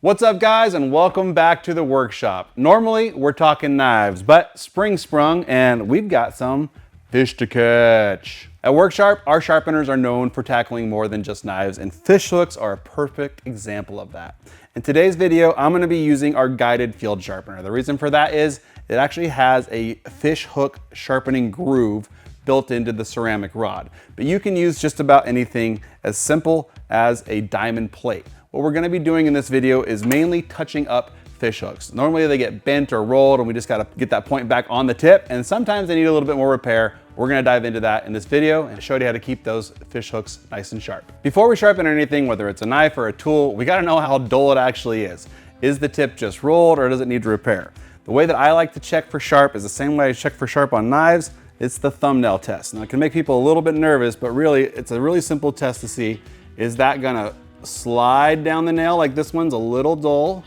What's up guys, and welcome back to the workshop. Normally we're talking knives, but spring sprung and we've got some fish to catch. At Worksharp, our sharpeners are known for tackling more than just knives, and fish hooks are a perfect example of that. In today's video, I'm going to be using our Guided Field Sharpener. The reason for that is it actually has a fish hook sharpening groove built into the ceramic rod. But you can use just about anything as simple as a diamond plate. What we're going to be doing in this video is mainly touching up fish hooks. Normally they get bent or rolled and we just got to get that point back on the tip, and sometimes they need a little bit more repair. We're going to dive into that in this video and show you how to keep those fish hooks nice and sharp. Before we sharpen anything, whether it's a knife or a tool, we got to know how dull it actually is. Is the tip just rolled or does it need repair? The way that I like to check for sharp is the same way I check for sharp on knives. It's the thumbnail test. Now it can make people a little bit nervous, but really it's a really simple test to see, is that gonna slide down the nail? Like this one's a little dull,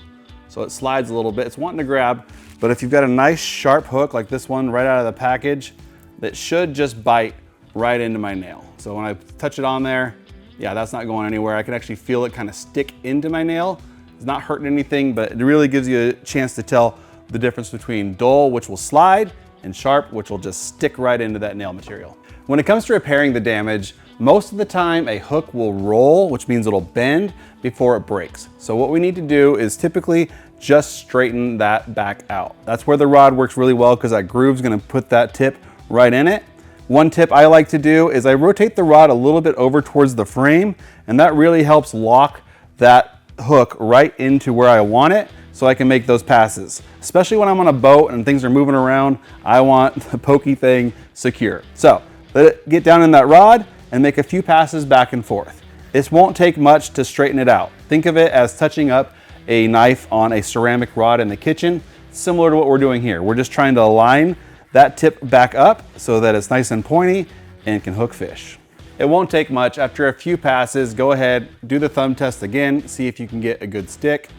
so it slides a little bit. It's wanting to grab, but if you've got a nice sharp hook like this one right out of the package, that should just bite right into my nail. So when I touch it on there, yeah, that's not going anywhere. I can actually feel it kind of stick into my nail. It's not hurting anything, but it really gives you a chance to tell the difference between dull, which will slide, and sharp, which will just stick right into that nail material. When it comes to repairing the damage, most of the time a hook will roll, which means it'll bend before it breaks. So what we need to do is typically just straighten that back out. That's where the rod works really well, because that groove's gonna put that tip right in it. One tip I like to do is I rotate the rod a little bit over towards the frame, and that really helps lock that hook right into where I want it, so I can make those passes. Especially when I'm on a boat and things are moving around, I want the pokey thing secure. So let it get down in that rod and make a few passes back and forth. This won't take much to straighten it out. Think of it as touching up a knife on a ceramic rod in the kitchen, similar to what we're doing here. We're just trying to align that tip back up so that it's nice and pointy and can hook fish. It won't take much. After a few passes, go ahead, do the thumb test again, see if you can get a good stick,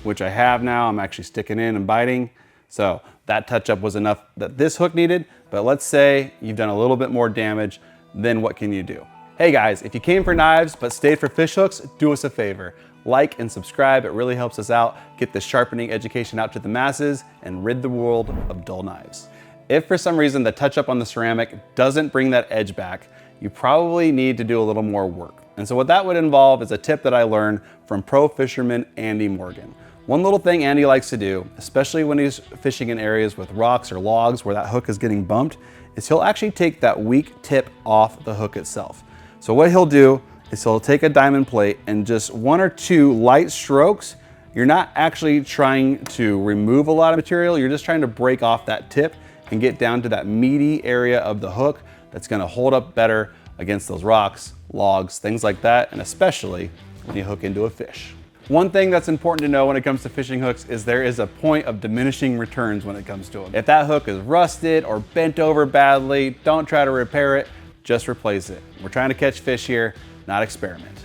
which I have now. I'm actually sticking in and biting. So that touch up was enough that this hook needed, but let's say you've done a little bit more damage, then what can you do? Hey guys, if you came for knives but stayed for fish hooks, do us a favor. Like and subscribe, it really helps us out, get the sharpening education out to the masses, and rid the world of dull knives. If for some reason the touch up on the ceramic doesn't bring that edge back, you probably need to do a little more work. And so what that would involve is a tip that I learned from pro fisherman Andy Morgan. One little thing Andy likes to do, especially when he's fishing in areas with rocks or logs where that hook is getting bumped, is he'll actually take that weak tip off the hook itself. So what he'll do is he'll take a diamond plate and just one or two light strokes. You're not actually trying to remove a lot of material, you're just trying to break off that tip and get down to that meaty area of the hook that's gonna hold up better against those rocks, logs, things like that, and especially when you hook into a fish. One thing that's important to know when it comes to fishing hooks is there is a point of diminishing returns when it comes to them. If that hook is rusted or bent over badly, don't try to repair it, just replace it. We're trying to catch fish here, not experiment.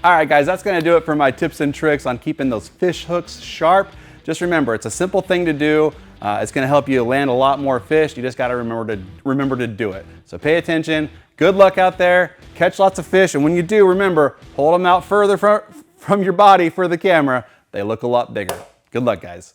All right guys, that's gonna do it for my tips and tricks on keeping those fish hooks sharp. Just remember, it's a simple thing to do. It's gonna help you land a lot more fish. You just gotta remember to do it. So pay attention, good luck out there, catch lots of fish, and when you do, remember, hold them out further from your body for the camera. They look a lot bigger. Good luck, guys.